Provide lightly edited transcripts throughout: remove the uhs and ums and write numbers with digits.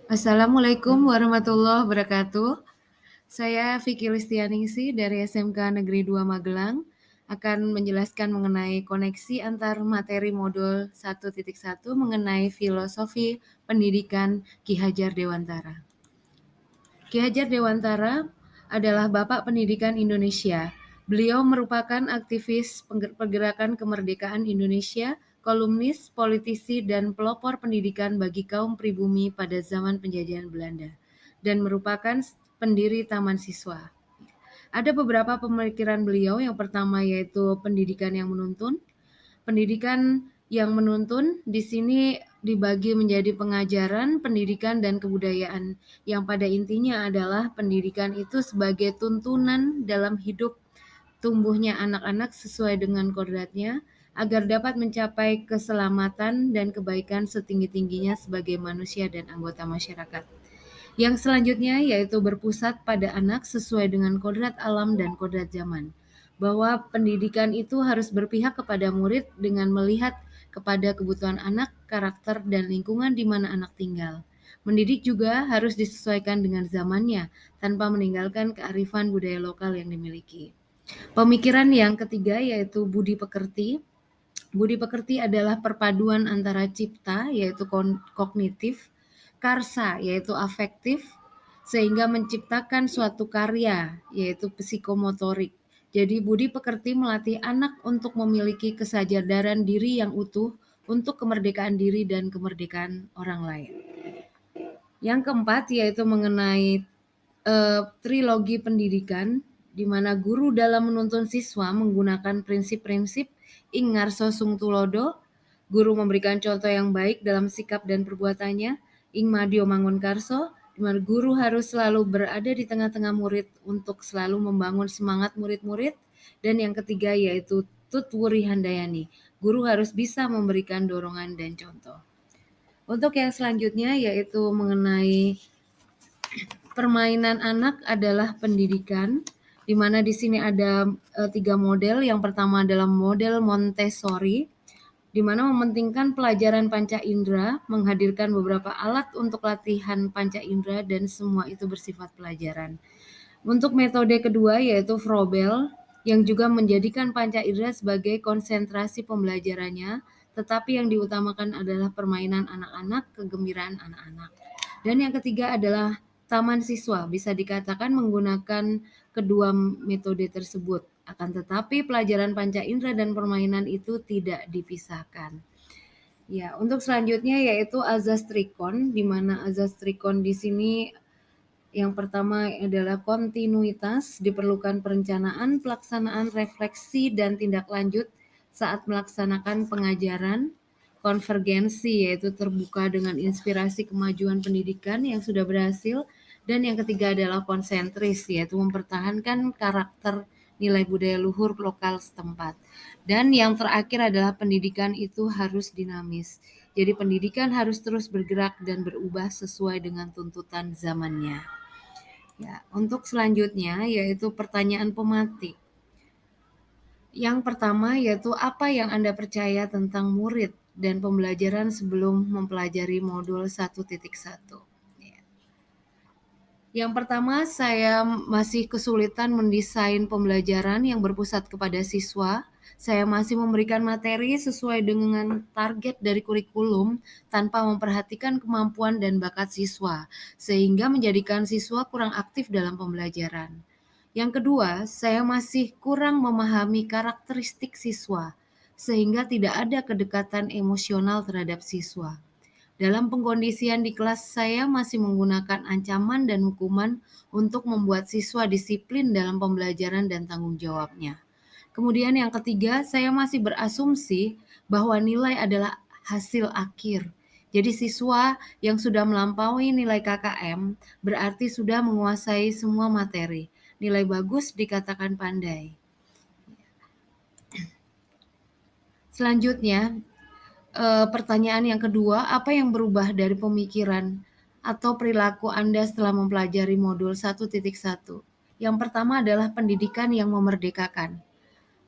Assalamualaikum warahmatullahi wabarakatuh. Saya Vicky Listianingsih dari SMK Negeri 2 Magelang akan menjelaskan mengenai koneksi antar materi modul 1.1 mengenai filosofi pendidikan Ki Hajar Dewantara. Ki Hajar Dewantara adalah Bapak Pendidikan Indonesia. Beliau merupakan aktivis pergerakan kemerdekaan Indonesia, kolumnis, politisi, dan pelopor pendidikan bagi kaum pribumi pada zaman penjajahan Belanda, dan merupakan pendiri Taman Siswa. Ada beberapa pemikiran beliau. Yang pertama yaitu pendidikan yang menuntun. Pendidikan yang menuntun di sini dibagi menjadi pengajaran, pendidikan, dan kebudayaan, yang pada intinya adalah pendidikan itu sebagai tuntunan dalam hidup tumbuhnya anak-anak sesuai dengan kodratnya agar dapat mencapai keselamatan dan kebaikan setinggi-tingginya sebagai manusia dan anggota masyarakat. Yang selanjutnya yaitu berpusat pada anak sesuai dengan kodrat alam dan kodrat zaman, bahwa pendidikan itu harus berpihak kepada murid dengan melihat kepada kebutuhan anak, karakter, dan lingkungan di mana anak tinggal. Mendidik juga harus disesuaikan dengan zamannya tanpa meninggalkan kearifan budaya lokal yang dimiliki. Pemikiran yang ketiga yaitu budi pekerti. Budi pekerti adalah perpaduan antara cipta yaitu kognitif, karsa yaitu afektif, sehingga menciptakan suatu karya yaitu psikomotorik. Jadi budi pekerti melatih anak untuk memiliki kesadaran diri yang utuh untuk kemerdekaan diri dan kemerdekaan orang lain. Yang keempat yaitu mengenai trilogi pendidikan, di mana guru dalam menuntun siswa menggunakan prinsip-prinsip ing ngarso sung tulodo, guru memberikan contoh yang baik dalam sikap dan perbuatannya, ing madyo mangun karso, di mana guru harus selalu berada di tengah-tengah murid untuk selalu membangun semangat murid-murid. Dan yang ketiga yaitu tut wuri handayani, guru harus bisa memberikan dorongan dan contoh. Untuk yang selanjutnya yaitu mengenai permainan anak adalah pendidikan, di mana di sini ada 3 model. Yang pertama adalah model Montessori, di mana mementingkan pelajaran panca indera, menghadirkan beberapa alat untuk latihan panca indera dan semua itu bersifat pelajaran. Untuk metode kedua yaitu Froebel, yang juga menjadikan panca indera sebagai konsentrasi pembelajarannya, tetapi yang diutamakan adalah permainan anak-anak, kegembiraan anak-anak. Dan yang ketiga adalah taman siswa, bisa dikatakan menggunakan kedua metode tersebut. Akan tetapi pelajaran panca indera dan permainan itu tidak dipisahkan. Ya, untuk selanjutnya yaitu azas trikon, di mana azas trikon di sini yang pertama adalah kontinuitas, diperlukan perencanaan, pelaksanaan, refleksi, dan tindak lanjut saat melaksanakan pengajaran. Konvergensi yaitu terbuka dengan inspirasi kemajuan pendidikan yang sudah berhasil. Dan yang ketiga adalah konsentris, yaitu mempertahankan karakter nilai budaya luhur lokal setempat. Dan yang terakhir adalah pendidikan itu harus dinamis. Jadi pendidikan harus terus bergerak dan berubah sesuai dengan tuntutan zamannya. Ya, untuk selanjutnya yaitu pertanyaan pemantik. Yang pertama yaitu apa yang Anda percaya tentang murid dan pembelajaran sebelum mempelajari modul 1.1. Yang pertama, saya masih kesulitan mendesain pembelajaran yang berpusat kepada siswa. Saya masih memberikan materi sesuai dengan target dari kurikulum tanpa memperhatikan kemampuan dan bakat siswa, sehingga menjadikan siswa kurang aktif dalam pembelajaran. Yang kedua, saya masih kurang memahami karakteristik siswa, sehingga tidak ada kedekatan emosional terhadap siswa. Dalam pengkondisian di kelas, saya masih menggunakan ancaman dan hukuman untuk membuat siswa disiplin dalam pembelajaran dan tanggung jawabnya. Kemudian yang ketiga, saya masih berasumsi bahwa nilai adalah hasil akhir. Jadi siswa yang sudah melampaui nilai KKM berarti sudah menguasai semua materi. Nilai bagus dikatakan pandai. Selanjutnya, pertanyaan yang kedua, apa yang berubah dari pemikiran atau perilaku Anda setelah mempelajari modul 1.1? Yang pertama adalah pendidikan yang memerdekakan.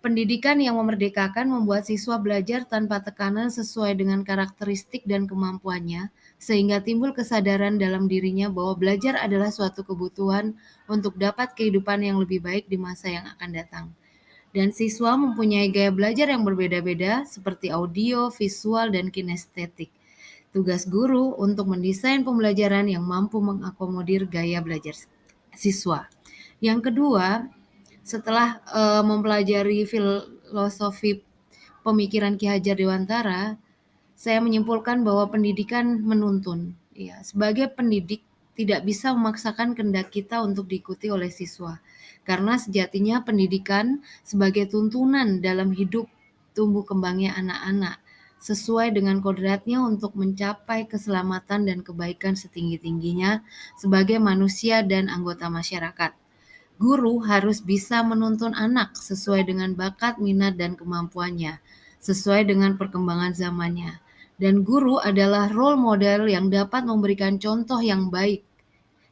Pendidikan yang memerdekakan membuat siswa belajar tanpa tekanan sesuai dengan karakteristik dan kemampuannya, sehingga timbul kesadaran dalam dirinya bahwa belajar adalah suatu kebutuhan untuk dapat kehidupan yang lebih baik di masa yang akan datang. Dan siswa mempunyai gaya belajar yang berbeda-beda seperti audio, visual, dan kinestetik. Tugas guru untuk mendesain pembelajaran yang mampu mengakomodir gaya belajar siswa. Yang kedua, setelah mempelajari filosofi pemikiran Ki Hajar Dewantara, saya menyimpulkan bahwa pendidikan menuntun. Ya, sebagai pendidik tidak bisa memaksakan kehendak kita untuk diikuti oleh siswa, karena sejatinya pendidikan sebagai tuntunan dalam hidup tumbuh kembangnya anak-anak, sesuai dengan kodratnya untuk mencapai keselamatan dan kebaikan setinggi-tingginya sebagai manusia dan anggota masyarakat. Guru harus bisa menuntun anak sesuai dengan bakat, minat, dan kemampuannya, sesuai dengan perkembangan zamannya. Dan guru adalah role model yang dapat memberikan contoh yang baik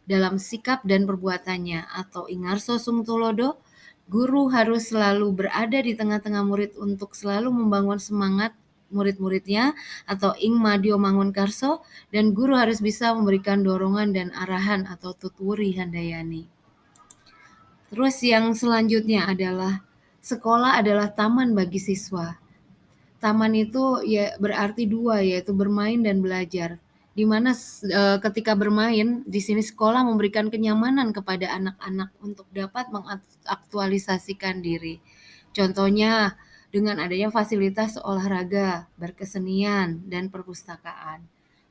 dalam sikap dan perbuatannya. Atau Ingarso Sungtulodo, guru harus selalu berada di tengah-tengah murid untuk selalu membangun semangat murid-muridnya. Atau Ing Madio Mangunkarso, dan guru harus bisa memberikan dorongan dan arahan atau tuturi handayani. Terus yang selanjutnya adalah sekolah adalah taman bagi siswa. Taman itu ya berarti dua, yaitu bermain dan belajar. Di mana ketika bermain, di sini sekolah memberikan kenyamanan kepada anak-anak untuk dapat mengaktualisasikan diri. Contohnya dengan adanya fasilitas olahraga, berkesenian, dan perpustakaan.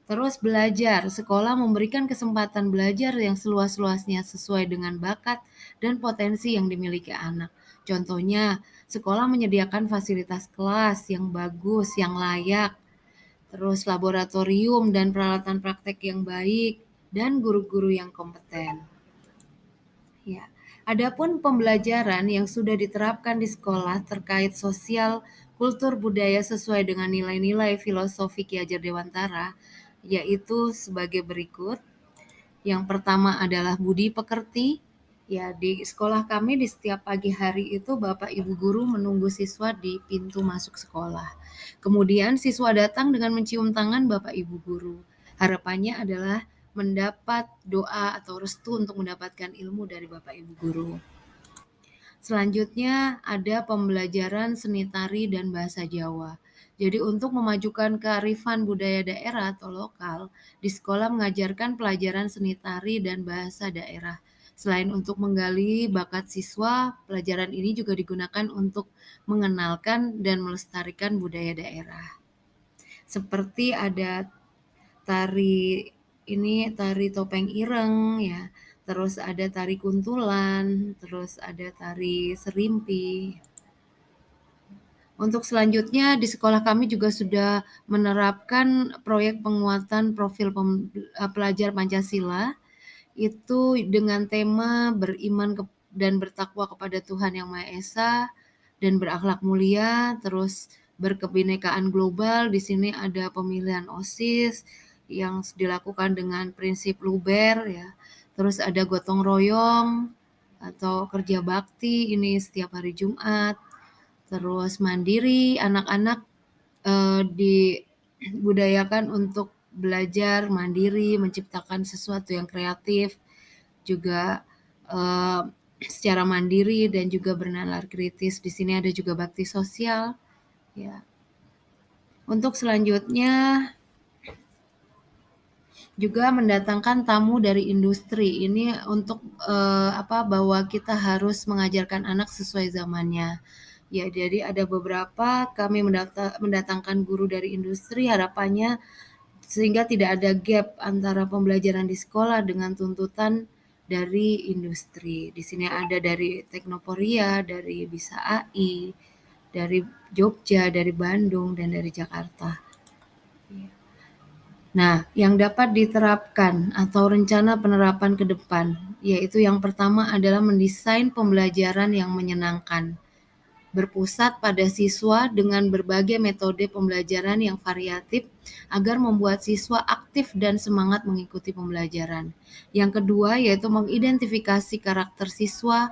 Terus belajar, sekolah memberikan kesempatan belajar yang seluas-luasnya sesuai dengan bakat dan potensi yang dimiliki anak. Contohnya, sekolah menyediakan fasilitas kelas yang bagus, yang layak, terus laboratorium dan peralatan praktek yang baik, dan guru-guru yang kompeten. Ya. Adapun pembelajaran yang sudah diterapkan di sekolah terkait sosial, kultur, budaya sesuai dengan nilai-nilai filosofi Ki Hajar Dewantara, yaitu sebagai berikut. Yang pertama adalah budi pekerti. Ya, di sekolah kami di setiap pagi hari itu Bapak Ibu guru menunggu siswa di pintu masuk sekolah. Kemudian siswa datang dengan mencium tangan Bapak Ibu guru. Harapannya adalah mendapat doa atau restu untuk mendapatkan ilmu dari Bapak Ibu guru. Selanjutnya ada pembelajaran seni tari dan bahasa Jawa. Jadi untuk memajukan kearifan budaya daerah atau lokal, di sekolah mengajarkan pelajaran seni tari dan bahasa daerah. Selain untuk menggali bakat siswa, pelajaran ini juga digunakan untuk mengenalkan dan melestarikan budaya daerah. Seperti ada tari topeng ireng ya. Terus ada tari kuntulan, terus ada tari serimpi. Untuk selanjutnya di sekolah kami juga sudah menerapkan proyek penguatan profil pelajar Pancasila itu dengan tema beriman dan bertakwa kepada Tuhan Yang Maha Esa dan berakhlak mulia, terus berkebinekaan global. Di sini ada pemilihan OSIS yang dilakukan dengan prinsip Luber ya. Terus ada gotong royong atau kerja bakti ini setiap hari Jumat. Terus mandiri, anak-anak dibudayakan untuk belajar mandiri, menciptakan sesuatu yang kreatif, juga secara mandiri dan juga bernalar kritis. Di sini ada juga bakti sosial. Ya. Untuk selanjutnya juga mendatangkan tamu dari industri. Ini untuk bahwa kita harus mengajarkan anak sesuai zamannya. Ya, jadi ada beberapa kami mendatangkan guru dari industri, harapannya sehingga tidak ada gap antara pembelajaran di sekolah dengan tuntutan dari industri. Di sini ada dari Teknoporia, dari Bisa AI, dari Jogja, dari Bandung, dan dari Jakarta. Nah, yang dapat diterapkan atau rencana penerapan ke depan, yaitu yang pertama adalah mendesain pembelajaran yang menyenangkan, berpusat pada siswa dengan berbagai metode pembelajaran yang variatif agar membuat siswa aktif dan semangat mengikuti pembelajaran. Yang kedua yaitu mengidentifikasi karakter siswa,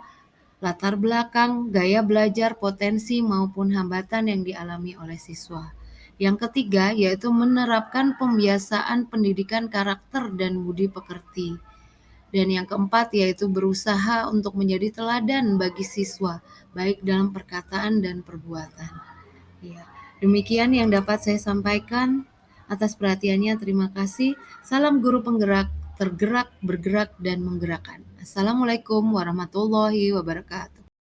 latar belakang, gaya belajar, potensi maupun hambatan yang dialami oleh siswa. Yang ketiga, yaitu menerapkan pembiasaan pendidikan karakter dan budi pekerti. Dan yang keempat, yaitu berusaha untuk menjadi teladan bagi siswa, baik dalam perkataan dan perbuatan. Ya, demikian yang dapat saya sampaikan. Atas perhatiannya, terima kasih. Salam guru penggerak, tergerak, bergerak, dan menggerakkan. Assalamualaikum warahmatullahi wabarakatuh.